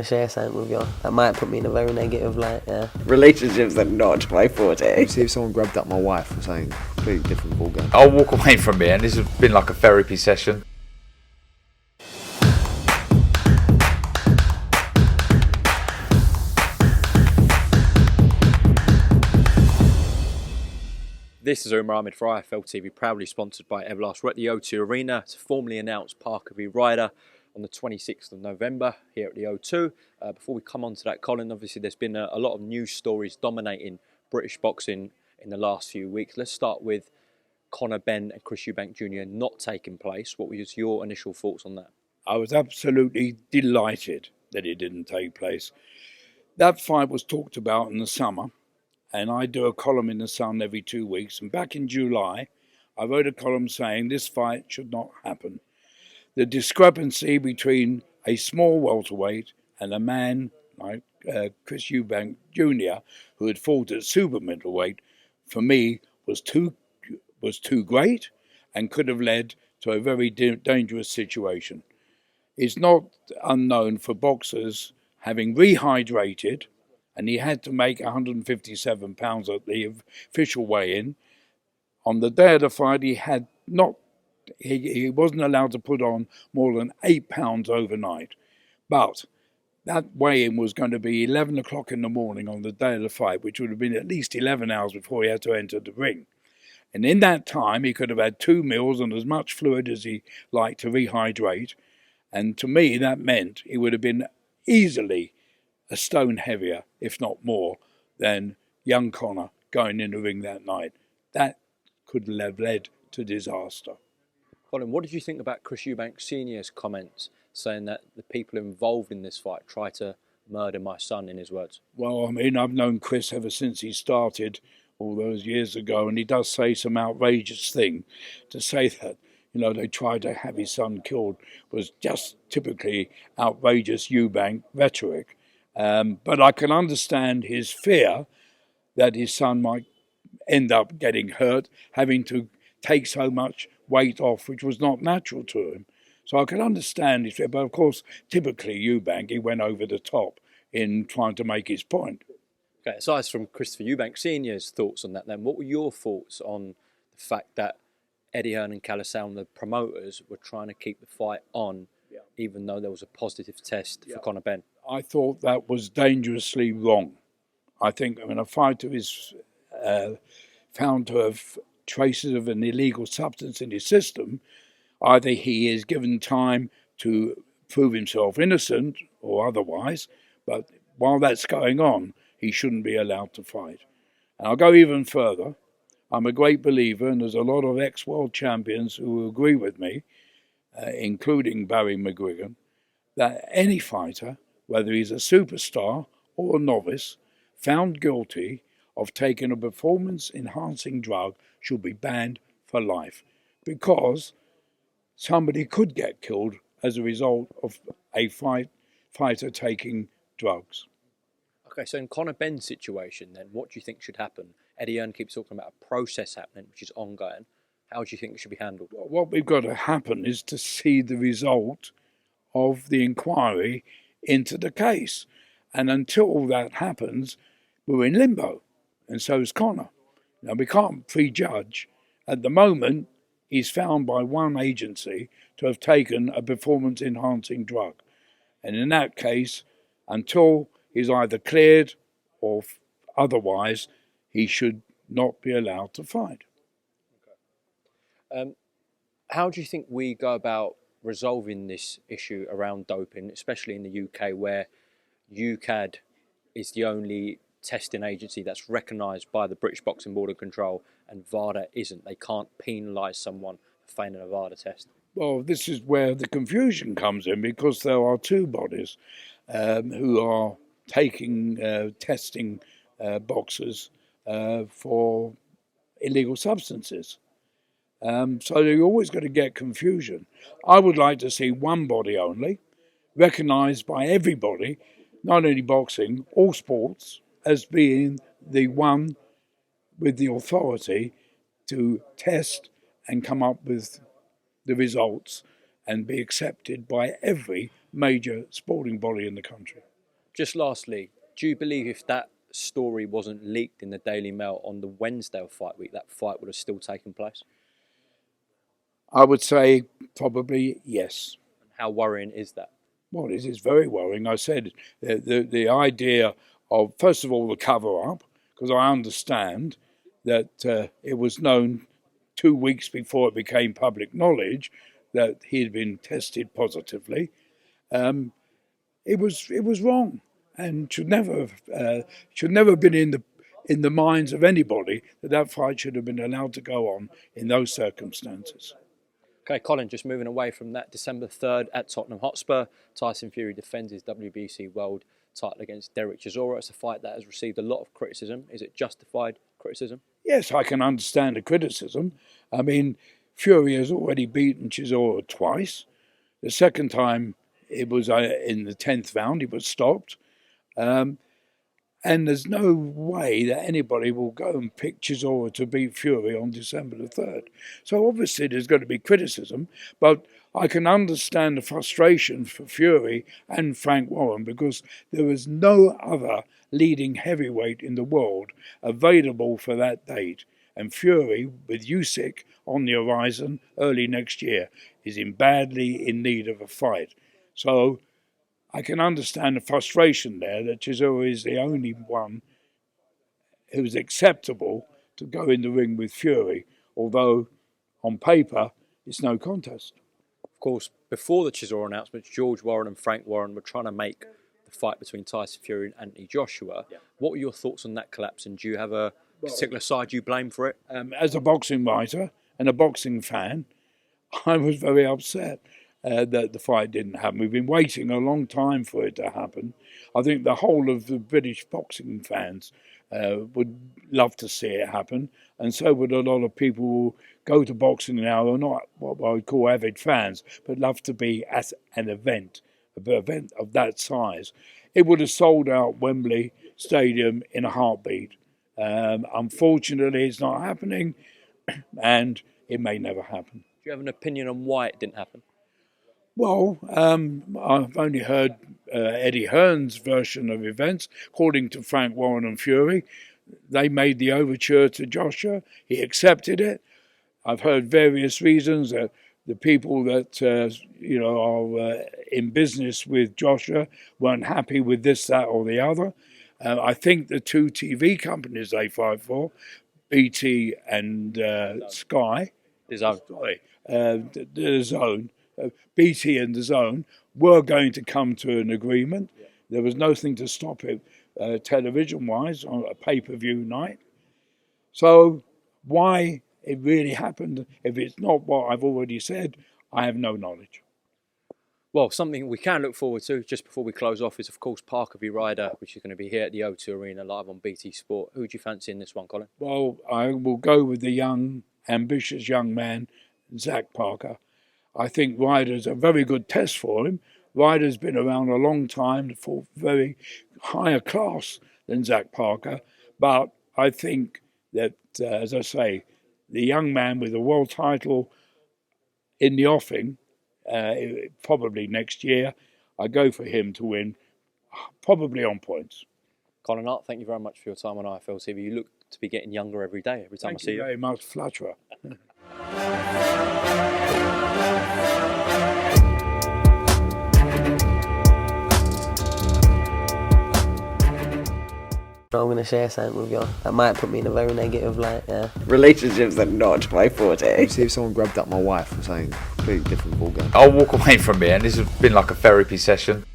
to share something with you. That might put me in a very negative light, yeah. Relationships are not my forte. See if someone grabbed up my wife or something completely different ballgame. I'll walk away from here, and this has been like a therapy session. This is Umar Ahmed for IFL TV, proudly sponsored by Everlast. We're at the O2 Arena to formally announce Parker v Ryder on the 26th of November here at the O2. Before we come on to that, Colin, obviously there's been a lot of news stories dominating British boxing in the last few weeks. Let's start with Conor Benn and Chris Eubank Jr. not taking place. What was your initial thoughts on that? I was absolutely delighted that it didn't take place. That fight was talked about in the summer, and I do a column in the Sun every 2 weeks. And back in July, I wrote a column saying this fight should not happen. The discrepancy between a small welterweight and a man like Chris Eubank Jr., who had fought at super middleweight, for me was too great and could have led to a very dangerous situation. It's not unknown for boxers having rehydrated, and he had to make 157 pounds at the official weigh-in. On the day of the fight, he wasn't allowed to put on more than 8 pounds overnight. But that weigh-in was going to be 11 o'clock in the morning on the day of the fight, which would have been at least 11 hours before he had to enter the ring. And in that time, he could have had 2 meals and as much fluid as he liked to rehydrate. And to me, that meant he would have been easily a stone heavier, if not more, than young Conor going in the ring that night. That could have led to disaster. Colin, what did you think about Chris Eubank Sr.'s comments saying that the people involved in this fight tried to murder my son, in his words? Well, I mean, I've known Chris ever since he started all those years ago, and he does say some outrageous thing. To say that, they tried to have his son killed was just typically outrageous Eubank rhetoric. But I can understand his fear that his son might end up getting hurt, having to take so much weight off, which was not natural to him. So I can understand his fear. But of course, typically Eubank, he went over the top in trying to make his point. Okay, aside from Christopher Eubank Sr.'s thoughts on that then, what were your thoughts on the fact that Eddie Hearn and Calisale, the promoters, were trying to keep the fight on, even though there was a positive test for Conor Benn? I thought that was dangerously wrong. I think when a fighter is found to have traces of an illegal substance in his system, either he is given time to prove himself innocent or otherwise, but while that's going on, he shouldn't be allowed to fight. And I'll go even further. I'm a great believer, and there's a lot of ex-world champions who agree with me, including Barry McGuigan, that any fighter, whether he's a superstar or a novice, found guilty of taking a performance-enhancing drug should be banned for life, because somebody could get killed as a result of a fighter taking drugs. Okay, so in Conor Benn's situation then, what do you think should happen? Eddie Hearn keeps talking about a process happening, which is ongoing. How do you think it should be handled? What we've got to happen is to see the result of the inquiry into the case. And until that happens, we're in limbo. And so is Conor. Now, we can't prejudge. At the moment, he's found by one agency to have taken a performance-enhancing drug. And in that case, until he's either cleared or otherwise, he should not be allowed to fight. Okay. How do you think we go about resolving this issue around doping, especially in the UK, where UKAD is the only testing agency that's recognised by the British Boxing Board of Control, and VADA isn't? They can't penalise someone for failing a VADA test. Well, this is where the confusion comes in, because there are two bodies who are testing boxers for illegal substances. So you're always going to get confusion. I would like to see one body only, recognised by everybody, not only boxing, all sports, as being the one with the authority to test and come up with the results and be accepted by every major sporting body in the country. Just lastly, do you believe if that story wasn't leaked in the Daily Mail on the Wednesday of fight week, that fight would have still taken place? I would say probably yes. How worrying is that? Well, it is very worrying. I said the idea of, first of all, the cover-up, because I understand that it was known 2 weeks before it became public knowledge that he had been tested positively. It was wrong, and should never have been in the minds of anybody that fight should have been allowed to go on in those circumstances. Okay, Colin, just moving away from that, December 3rd at Tottenham Hotspur, Tyson Fury defends his WBC world title against Derek Chisora. It's a fight that has received a lot of criticism. Is it justified criticism? Yes, I can understand the criticism. I mean, Fury has already beaten Chisora twice. The second time, it was in the 10th round, he was stopped. And there's no way that anybody will go and pick Chisora to beat Fury on December the 3rd. So obviously there's going to be criticism, but I can understand the frustration for Fury and Frank Warren because there is no other leading heavyweight in the world available for that date. And Fury, with Usyk on the horizon early next year, is badly in need of a fight. So I can understand the frustration there that Chisora is the only one who's acceptable to go in the ring with Fury, although on paper it's no contest. Of course, before the Chisora announcements, George Warren and Frank Warren were trying to make the fight between Tyson Fury and Anthony Joshua. Yeah. What were your thoughts on that collapse, and do you have a particular side you blame for it? As a boxing writer and a boxing fan, I was very upset that the fight didn't happen. We've been waiting a long time for it to happen. I think the whole of the British boxing fans would love to see it happen, and so would a lot of people who go to boxing now who are not what I would call avid fans, but love to be at an event of that size. It would have sold out Wembley Stadium in a heartbeat. Unfortunately, it's not happening, and it may never happen. Do you have an opinion on why it didn't happen? Well, I've only heard Eddie Hearn's version of events. According to Frank Warren and Fury, they made the overture to Joshua. He accepted it. I've heard various reasons that the people that are in business with Joshua weren't happy with this, that, or the other. I think the two TV companies they fight for, BT and Sky, the Zone. BT and the Zone were going to come to an agreement. There was nothing to stop it television-wise on a pay-per-view night. So why it really happened, if it's not what I've already said, I have no knowledge. Well, something we can look forward to just before we close off is, of course, Parker v Ryder, which is going to be here at the O2 Arena live on BT Sport. Who do you fancy in this one, Colin? Well, I will go with the young, ambitious young man, Zach Parker. I think Ryder's a very good test for him. Ryder's been around a long time, for very higher class than Zach Parker. But I think that, as I say, the young man with the world title in the offing, probably next year, I go for him to win, probably on points. Colin Hart, thank you very much for your time on IFL TV. You look to be getting younger every day, every time I see you. Thank you very much, flatterer. I'm going to share something with you that might put me in a very negative light, yeah. Relationships are not my forte. See if someone grabbed up my wife or something, completely different ballgame. I'll walk away from it, and this has been like a therapy session.